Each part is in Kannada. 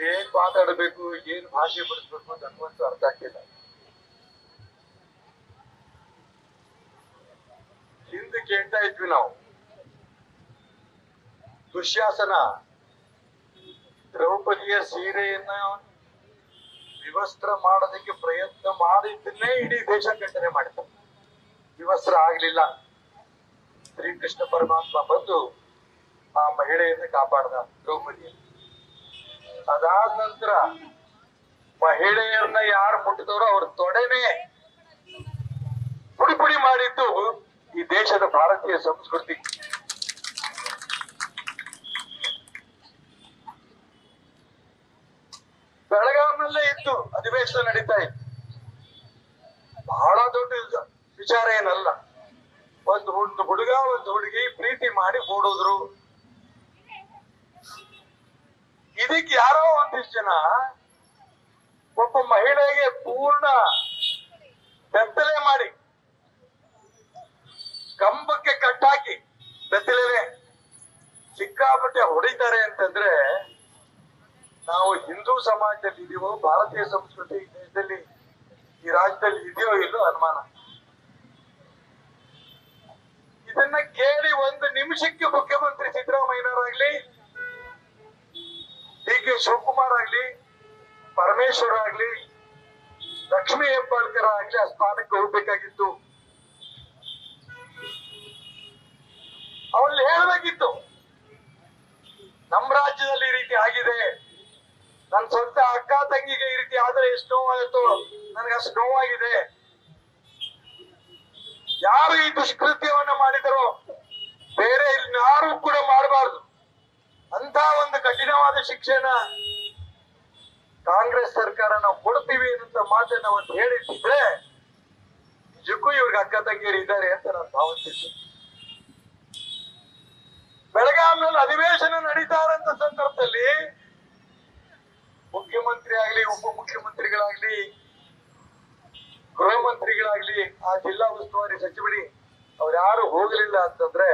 ಏನ್ ಮಾತಾಡಬೇಕು, ಏನ್ ಭಾಷೆ ಬಿಡಿಸ್ಬೇಕು ನನಗಂತೂ ಅರ್ಥ ಆಗ್ತಿಲ್ಲ. ಹಿಂದೆ ಕೇಳ್ತಾ ಇದ್ವಿ ನಾವು, ದುಶ್ಯಾಸನ ದ್ರೌಪದಿಯ ಸೀರೆಯನ್ನ ವಿವಸ್ತ್ರ ಮಾಡೋದಕ್ಕೆ ಪ್ರಯತ್ನ ಮಾಡಿದ್ದನ್ನೇ ಇಡೀ ದೇಶ ಖಂಡನೆ ಮಾಡಿತು. ವಿವಸ್ತ್ರ ಆಗ್ಲಿಲ್ಲ. ಶ್ರೀಕೃಷ್ಣ ಪರಮಾತ್ಮ ಬಂದು ಆ ಮಹಿಳೆಯನ್ನ ಕಾಪಾಡ್ದ, ದ್ರೌಪದಿಯ. ಅದಾದ ನಂತರ ಮಹಿಳೆಯರನ್ನ ಯಾರು ಮುಟ್ಟಿದವರು ಅವ್ರ ತೊಡೆನೇ ಪುಡಿ ಪುಡಿ ಮಾಡಿದ್ದು ಈ ದೇಶದ ಭಾರತೀಯ ಸಂಸ್ಕೃತಿ. ಬೆಳಗಾವಿನಲ್ಲೇ ಇತ್ತು ಅಧಿವೇಶನ ನಡೀತಾ ಇತ್ತು. ಬಹಳ ದೊಡ್ಡ ವಿಚಾರ ಏನಲ್ಲ. ಒಂದು ಹುಡುಗ ಒಂದು ಹುಡುಗಿ ಪ್ರೀತಿ ಮಾಡಿ ಓಡೋದ್ರು. ಇದಕ್ಕೆ ಯಾರೋ ಒಂದಿಷ್ಟು ಜನ ಒಬ್ಬ ಮಹಿಳೆಗೆ ಪೂರ್ಣ ಬೆತ್ತಲೆ ಮಾಡಿ ಕಂಬಕ್ಕೆ ಕಟ್ಟಾಕಿ ಬೆತ್ತಲೆ ಸಿಕ್ಕಾಪಟ್ಟೆ ಹೊಡಿತಾರೆ ಅಂತಂದ್ರೆ ನಾವು ಹಿಂದೂ ಸಮಾಜದಲ್ಲಿ ಇದೀವೋ, ಭಾರತೀಯ ಸಂಸ್ಕೃತಿ ಈ ದೇಶದಲ್ಲಿ ಈ ರಾಜ್ಯದಲ್ಲಿ ಇದೆಯೋ ಇಲ್ಲೋ ಅನುಮಾನ. ಇದನ್ನ ಕೇಳಿ ಒಂದು ನಿಮಿಷಕ್ಕೆ ಮುಖ್ಯಮಂತ್ರಿ ಸಿದ್ದರಾಮಯ್ಯನವರಾಗ್ಲಿ, ಡಿ ಕೆ ಶಿವಕುಮಾರ್ ಆಗ್ಲಿ, ಪರಮೇಶ್ವರ್ ಆಗ್ಲಿ, ಲಕ್ಷ್ಮೀ ಹೆಬ್ಬಾಳ್ಕರ್ ಆಗ್ಲಿ ಆ ಸ್ಥಾನಕ್ಕೆ ಹೋಗ್ಬೇಕಾಗಿತ್ತು. ಅವ್ರಲ್ಲಿ ಹೇಳ್ಬೇಕಿತ್ತು, ನಮ್ಮ ರಾಜ್ಯದಲ್ಲಿ ಈ ರೀತಿ ಆಗಿದೆ, ನನ್ನ ಸ್ವಂತ ಅಕ್ಕ ತಂಗಿಗೆ ಈ ರೀತಿ ಆದ್ರೆ ಎಷ್ಟು ನೋವಾಗುತ್ತೋ ನನಗೆ ಅಷ್ಟು ನೋವಾಗಿದೆ. ಯಾರು ಈ ದುಷ್ಕೃತ್ಯವನ್ನ ಮಾಡಿದರೋ ಬೇರೆ ಯಾರು ಕೂಡ ಮಾಡಬಾರ್ದು ಅಂತ ಒಂದು ಕಠಿಣವಾದ ಶಿಕ್ಷೆನ ಕಾಂಗ್ರೆಸ್ ಸರ್ಕಾರ ನಾವು ಕೊಡ್ತೀವಿ ಅಂತ ಮಾತನ್ನ ಅವತ್ತು ಹೇಳಿದ್ರೆ ನಿಜಕ್ಕೂ ಇವ್ರಿಗೆ ಅಕ್ಕ ತಂಗಿಯರು ಇದ್ದಾರೆ ಅಂತ ನಾನು ಭಾವಿಸ್ತಿದ್ದೆ. ಬೆಳಗಾವಿನಲ್ಲಿ ಅಧಿವೇಶನ ನಡೀತಾ ಇರೋಂತ ಸಂದರ್ಭದಲ್ಲಿ ಮುಖ್ಯಮಂತ್ರಿ ಆಗ್ಲಿ, ಉಪಮುಖ್ಯಮಂತ್ರಿಗಳಾಗ್ಲಿ, ಗೃಹ ಮಂತ್ರಿಗಳಾಗ್ಲಿ, ಆ ಜಿಲ್ಲಾ ಉಸ್ತುವಾರಿ ಸಚಿವರಿ ಅವ್ರ್ಯಾರು ಹೋಗಲಿಲ್ಲ ಅಂತಂದ್ರೆ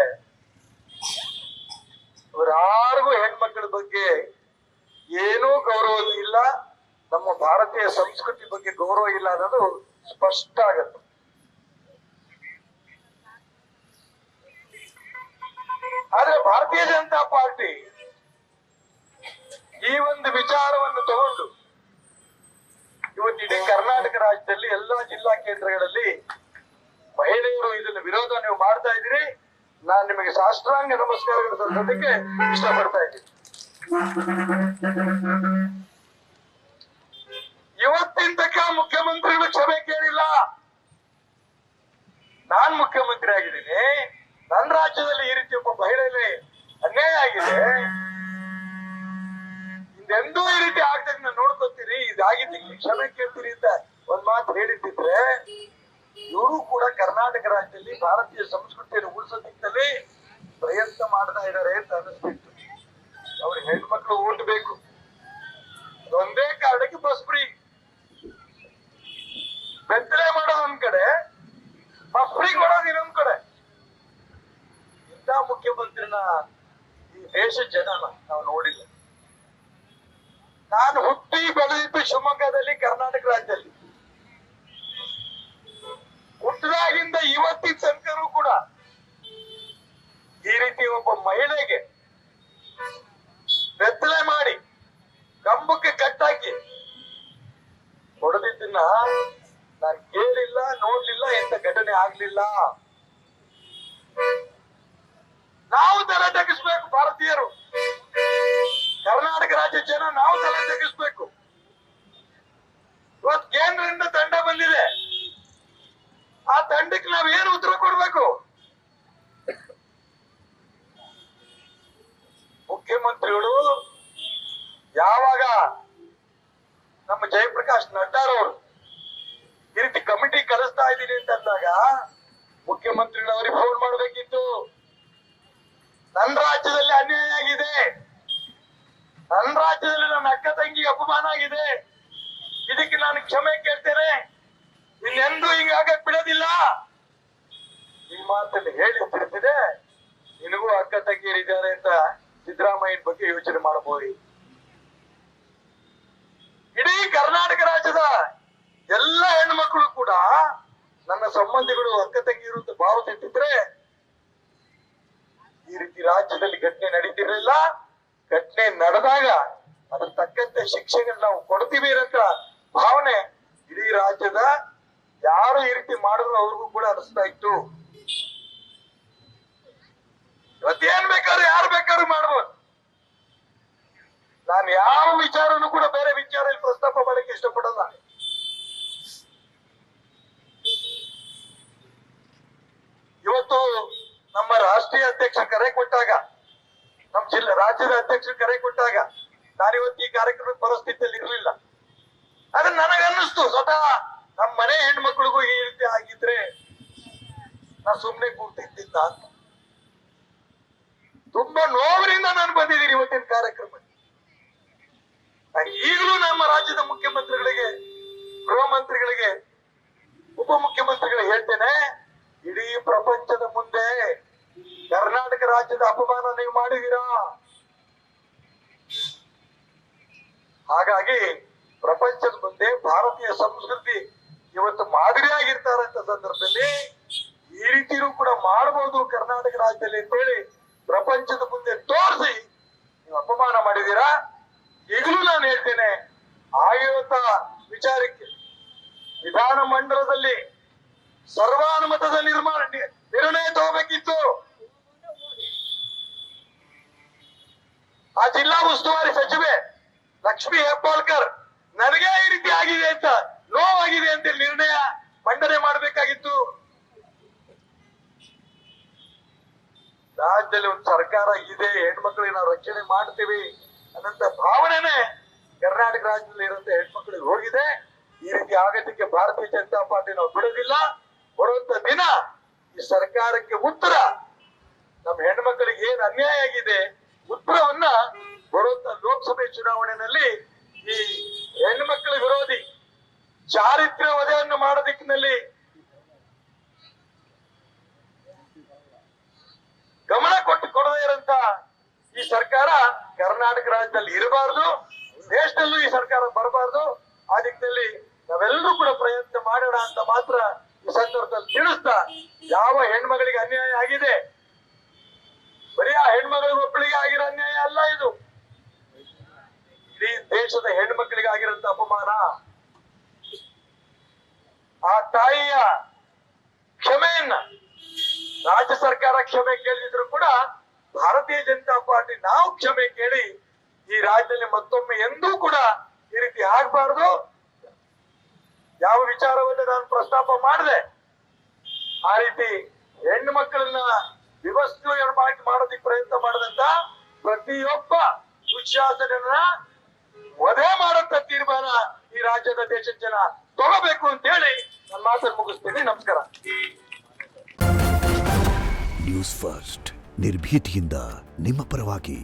ಅವ್ರ್ಯಾರಿಗೂ ಹೆಣ್ಮಕ್ಳ ಬಗ್ಗೆ ಏನೂ ಗೌರವ ಇಲ್ಲ, ನಮ್ಮ ಭಾರತೀಯ ಸಂಸ್ಕೃತಿ ಬಗ್ಗೆ ಗೌರವ ಇಲ್ಲ ಅನ್ನೋದು ಸ್ಪಷ್ಟ ಆಗತ್ತೆ. ಆದ್ರೆ ಭಾರತೀಯ ಜನತಾ ಪಾರ್ಟಿ ಈ ಒಂದು ವಿಚಾರವನ್ನು ತಗೊಂಡು ಇವತ್ತು ಇಡೀ ಕರ್ನಾಟಕ ರಾಜ್ಯದಲ್ಲಿ ಎಲ್ಲಾ ಜಿಲ್ಲಾ ಕೇಂದ್ರಗಳಲ್ಲಿ ಮಹಿಳೆಯರು ಇದನ್ನ ವಿರೋಧ ನೀವು ಮಾಡ್ತಾ ಇದ್ದೀರಿ, ನಾನ್ ನಿಮಗೆ ಸಾಷ್ಟಾಂಗ ನಮಸ್ಕಾರಗಳು ಸಲ್ಲಿಸೋದಕ್ಕೆ ಇಷ್ಟಪಡ್ತಾ ಇದ್ದೀನಿ. ಇವತ್ತಿನ ತನಕ ಮುಖ್ಯಮಂತ್ರಿಗಳು ಕ್ಷಮೆ ಕೇಳಿಲ್ಲ. ನಾನ್ ಮುಖ್ಯಮಂತ್ರಿ ಆಗಿದ್ದೀನಿ, ನನ್ನ ರಾಜ್ಯದಲ್ಲಿ ಈ ರೀತಿ ಒಬ್ಬ ಮಹಿಳೆಯಲ್ಲಿ ಅನ್ಯಾಯ ಆಗಿದೆ, ಹಿಂದೆಂದೂ ಈ ರೀತಿ ಆಗ್ದಾಗ ನಾನು ನೋಡ್ಕೊತೀರಿ, ಇದಾಗಿದ್ದಕ್ಕೆ ಕ್ಷಮೆ ಕೇಳ್ತೀರಿ ಅಂತ ಒಂದ್ ಮಾತು ಹೇಳಿದ್ದಿದ್ರೆ ಇವರು ಕೂಡ ಕರ್ನಾಟಕ ರಾಜ್ಯದಲ್ಲಿ ಭಾರತೀಯ ಸಂಸ್ಕೃತಿಯನ್ನು ಉಳಿಸೋ ದಿಕ್ಕಲ್ಲಿ ಪ್ರಯತ್ನ ಮಾಡ್ತಾ ಇದ್ದಾರೆ ಅಂತ ಅನಿಸ್ತಿತ್ತು. ಅವ್ರ ಹೆಣ್ಮಕ್ಳು ಓಟ್ ಬೇಕು, ಒಂದೇ ಕಾರಣಕ್ಕೆ ಬಸ್ ಫ್ರೀ ಬೆತ್ತಲೆ ಮಾಡೋದು ಒಂದ್ ಕಡೆ, ಬಸ್ ಫ್ರೀ ಕೊಡೋದು ಇನ್ನೊಂದ್ ಕಡೆ. ಇಂಥ ಮುಖ್ಯಮಂತ್ರಿನ ಈ ದೇಶದ ಜನ ನಾವು ನೋಡಿಲ್ಲ. ನಾನು ಹುಟ್ಟಿ ಬೆಳೆದಿದ್ದು ಶಿವಮೊಗ್ಗದಲ್ಲಿ, ಕರ್ನಾಟಕ ರಾಜ್ಯದಲ್ಲಿ. ಹುಟ್ಟಿದಾಗಿಂದ ಇವತ್ತಿನ ತನಕನೂ ಕೂಡ ಈ ರೀತಿ ಒಬ್ಬ ಮಹಿಳೆಗೆ ಬೆತ್ತಲೆ ಮಾಡಿ ಕಂಬಕ್ಕೆ ಕಟ್ಟಾಕಿ ಹೊಡೆದಿದ್ದನ್ನ ನಾನು ಕೇಳಿಲ್ಲ, ನೋಡ್ಲಿಲ್ಲ, ಎಂತ ಘಟನೆ ಆಗ್ಲಿಲ್ಲ. ನಾವು ತಲೆ ತಗ್ಗಿಸ್ಬೇಕು, ಭಾರತೀಯರು, ಕರ್ನಾಟಕ ರಾಜ್ಯ ಜನ ನಾವು ತಲೆ ತಗ್ಗಿಸ್ಬೇಕು. ಇವತ್ತು ಕೇಂದ್ರದಿಂದ ತಂಡ ಬಂದಿದೆ, ಆ ತಂಡಕ್ಕೆ ನಾವೇನು ಉತ್ತರ ಕೊಡ್ಬೇಕು? ಮುಖ್ಯಮಂತ್ರಿಗಳು ಯಾವಾಗ ನಮ್ಮ ಜಯಪ್ರಕಾಶ್ ನಡ್ಡಾರವರು ಈ ರೀತಿ ಕಮಿಟಿ ಕಳಿಸ್ತಾ ಇದ್ದೀನಿ ಅಂತ ಅಂದಾಗ ಮುಖ್ಯಮಂತ್ರಿಗಳವರಿಗೆ ಫೋನ್ ಮಾಡಬೇಕಿತ್ತು. ನನ್ನ ರಾಜ್ಯದಲ್ಲಿ ಅನ್ಯಾಯ ಆಗಿದೆ, ನನ್ನ ರಾಜ್ಯದಲ್ಲಿ ನನ್ನ ಅಕ್ಕ ತಂಗಿಗೆ ಅಪಮಾನ ಆಗಿದೆ, ಇದಕ್ಕೆ ನಾನು ಕ್ಷಮೆ ಕೇಳ್ತೇನೆ, ಇನ್ನೆಂದೂ ಹಿಂಗಾಗಕ್ ಬಿಡೋದಿಲ್ಲ. ಈ ಮಾತನ್ನು ಹೇಳಿ ತಿರ್ತಿದೆ, ನಿನಗೂ ಅಕ್ಕ ತಂಗಿಯರಿದ್ದಾರೆ ಅಂತ ಸಿದ್ದರಾಮಯ್ಯನ ಬಗ್ಗೆ ಯೋಚನೆ ಮಾಡಬಹುದು. ರಾಜ್ಯದ ಎಲ್ಲ ಹೆಣ್ಮಕ್ಳು ಕೂಡ ನನ್ನ ಸಂಬಂಧಿಗಳು ಅಕ್ಕ ತಂಗಿರು ಅಂತ ಭಾವಿಸಿಟ್ಟಿದ್ರೆ ಈ ರೀತಿ ರಾಜ್ಯದಲ್ಲಿ ಘಟನೆ ನಡೀತಿರಲಿಲ್ಲ. ಘಟನೆ ನಡೆದಾಗ ಅದ್ರ ತಕ್ಕಂತೆ ಶಿಕ್ಷೆಗಳನ್ನ ನಾವು ಕೊಡ್ತೀವಿ ಅಂತ ಭಾವನೆ ಇಡೀ ರಾಜ್ಯದ ಯಾರು ಈ ರೀತಿ ಮಾಡಿದ್ರು ಅವ್ರಿಗೂ ಕೂಡ ಅನಿಸ್ತಾ ಇತ್ತು. ಇವತ್ತೇನ್ ಬೇಕಾದ್ರೂ ಯಾರು ಬೇಕಾದ್ರೂ ಮಾಡ್ಬೋದು. ನಾನು ಯಾವ ವಿಚಾರನು ಕೂಡ ಬೇರೆ ವಿಚಾರ ಪ್ರಸ್ತಾಪ ಮಾಡಕ್ಕೆ ಇಷ್ಟಪಡಲ್ಲ. ಇವತ್ತು ನಮ್ಮ ರಾಷ್ಟ್ರೀಯ ಅಧ್ಯಕ್ಷ ಕರೆ ಕೊಟ್ಟಾಗ, ನಮ್ಮ ರಾಜ್ಯದ ಅಧ್ಯಕ್ಷರು ಕರೆ ಕೊಟ್ಟಾಗ ನಾನಿವತ್ತು ಈ ಕಾರ್ಯಕ್ರಮದ ಪರಿಸ್ಥಿತಿಯಲ್ಲಿ ಇರಲಿಲ್ಲ. ಆದ್ರೆ ನನಗನ್ನಿಸ್ತು ಸ್ವತಃ ನಮ್ಮ ಮನೆ ಹೆಣ್ಮಕ್ಳಿಗೂ ಈ ರೀತಿ ಆಗಿದ್ರೆ ನಾ ಸುಮ್ನೆ ಕೂರ್ತಿದ್ದಿದ್ದ ಅಂತ. ತುಂಬಾ ನೋವಿನಿಂದ ನಾನು ಬಂದಿದ್ದೀನಿ ಇವತ್ತಿನ ಕಾರ್ಯಕ್ರಮ. ಈಗಲೂ ನಮ್ಮ ರಾಜ್ಯದ ಮುಖ್ಯಮಂತ್ರಿಗಳಿಗೆ, ಗೃಹ ಮಂತ್ರಿಗಳಿಗೆ, ಉಪಮುಖ್ಯಮಂತ್ರಿಗಳಿಗೆ ಹೇಳ್ತೇನೆ, ಇಡೀ ಪ್ರಪಂಚದ ಮುಂದೆ ಕರ್ನಾಟಕ ರಾಜ್ಯದ ಅಪಮಾನ ನೀವು ಮಾಡಿದೀರಾ. ಹಾಗಾಗಿ ಪ್ರಪಂಚದ ಮುಂದೆ ಭಾರತೀಯ ಸಂಸ್ಕೃತಿ ಇವತ್ತು ಮಾದರಿಯಾಗಿರ್ತಾರಂತ ಸಂದರ್ಭದಲ್ಲಿ ಈ ರೀತಿಯೂ ಕೂಡ ಮಾಡಬಹುದು ಕರ್ನಾಟಕ ರಾಜ್ಯದಲ್ಲಿ ಅಂತೇಳಿ ಪ್ರಪಂಚದ ಮುಂದೆ ತೋರಿಸಿ ನೀವು ಅಪಮಾನ ಮಾಡಿದೀರಾ. ಈಗಲೂ ನಾನು ಹೇಳ್ತೇನೆ, ಆಗಿರುವಂತ ವಿಚಾರಕ್ಕೆ ವಿಧಾನ ಮಂಡಲದಲ್ಲಿ ಸರ್ವಾನುಮತದ ನಿರ್ಣಯ ತಗೋಬೇಕಿತ್ತು. ಆ ಜಿಲ್ಲಾ ಉಸ್ತುವಾರಿ ಸಚಿವೆ ಲಕ್ಷ್ಮಿ ಹೆಬ್ಬಾಳ್ಕರ್ ನನಗೆ ಈ ರೀತಿ ಆಗಿದೆ ಅಂತ, ನೋವಾಗಿದೆ ಅಂತ ನಿರ್ಣಯ ಮಂಡನೆ ಮಾಡಬೇಕಾಗಿತ್ತು. ರಾಜ್ಯದಲ್ಲಿ ಒಂದು ಸರ್ಕಾರ ಇದೆ, ಹೆಣ್ಮಕ್ಳಿಗೆ ನಾವು ರಕ್ಷಣೆ ಮಾಡ್ತೀವಿ ಅನ್ನಂತ ಭಾವನೆನೆ ಕರ್ನಾಟಕ ರಾಜ್ಯದಲ್ಲಿ ಇರುವಂತ ಹೆಣ್ಮಕ್ಳಿಗೆ ಹೋಗಿದೆ. ಈ ರೀತಿ ಆಗೋದಕ್ಕೆ ಭಾರತೀಯ ಜನತಾ ಪಾರ್ಟಿ ನಾವು ಬಿಡೋದಿಲ್ಲ. ಬರುವಂತ ದಿನ ಈ ಸರ್ಕಾರಕ್ಕೆ ಉತ್ತರ, ನಮ್ಮ ಹೆಣ್ಮಕ್ಳಿಗೆ ಏನ್ ಅನ್ಯಾಯ ಆಗಿದೆ ಉತ್ತರವನ್ನ ಬರುವಂತ ಲೋಕಸಭೆ ಚುನಾವಣೆಯಲ್ಲಿ ಈ ಹೆಣ್ಮಕ್ಳ ವಿರೋಧಿ ಚಾರಿತ್ರ್ಯ ವಧೆಯನ್ನು ಮಾಡೋದಿಕ್ಕಿನಲ್ಲಿ ಗಮನ ಕೊಡದೇ ಇರಂತ ಈ ಸರ್ಕಾರ ಕರ್ನಾಟಕ ರಾಜ್ಯದಲ್ಲಿ ಇರಬಾರ್ದು, ದೇಶದಲ್ಲೂ ಈ ಸರ್ಕಾರ ಬರಬಾರ್ದು. ಆ ದಿಕ್ಕಿನಲ್ಲಿ ನಾವೆಲ್ಲರೂ ಕೂಡ ಪ್ರಯತ್ನ ಮಾಡೋಣ ಅಂತ ಮಾತ್ರ ಈ ಸಂದರ್ಭದಲ್ಲಿ ತಿಳಿಸ್ತಾ, ಯಾವ ಹೆಣ್ಮಗಳಿಗೆ ಅನ್ಯಾಯ ಆಗಿದೆ ಬರೀ ಆ ಹೆಣ್ಮಗಳಿಗೆ ಒಬ್ಬಳಿಗೆ ಆಗಿರೋ ಅನ್ಯಾಯ ಅಲ್ಲ, ಇದು ಇಡೀ ದೇಶದ ಹೆಣ್ಮಕ್ಳಿಗೆ ಆಗಿರೋಂತ ಅಪಮಾನ. ಆ ತಾಯಿಯ ಕ್ಷಮೆಯನ್ನ ರಾಜ್ಯ ಸರ್ಕಾರ ಕ್ಷಮೆ ಕೇಳಿದ್ರು ಕೂಡ ಭಾರತೀಯ ಜನತಾ ಪಾರ್ಟಿ ನಾವು ಕ್ಷಮೆ ಕೇಳಿ ಈ ರಾಜ್ಯದಲ್ಲಿ ಮತ್ತೊಮ್ಮೆ ಎಂದೂ ಕೂಡ ಈ ರೀತಿ ಆಗ್ಬಾರ್ದು. ಯಾವ ವಿಚಾರವನ್ನು ನಾನು ಪ್ರಸ್ತಾಪ ಮಾಡಿದೆ ಆ ರೀತಿ ಹೆಣ್ಣು ಮಕ್ಕಳನ್ನ ವಿವಸ್ಥೆ ಮಾಡೋದಕ್ಕೆ ಪ್ರಯತ್ನ ಮಾಡದಂತ ಪ್ರತಿಯೊಬ್ಬ ದುಶ್ಯಾಸನನ್ನ ವಧೆ ಮಾಡಂತ ತೀರ್ಮಾನ ಈ ರಾಜ್ಯದ ದೇಶದ ಜನ ತಗೋಬೇಕು ಅಂತ ಹೇಳಿ ನನ್ನ ಮಾತನ್ನು ಮುಗಿಸ್ತೇನೆ. ನಮಸ್ಕಾರ. ನ್ಯೂಸ್ ಫಸ್ಟ್ ನಿರ್ಭೀತಿಯಿಂದ ನಿಮ್ಮ ಪರವಾಗಿ.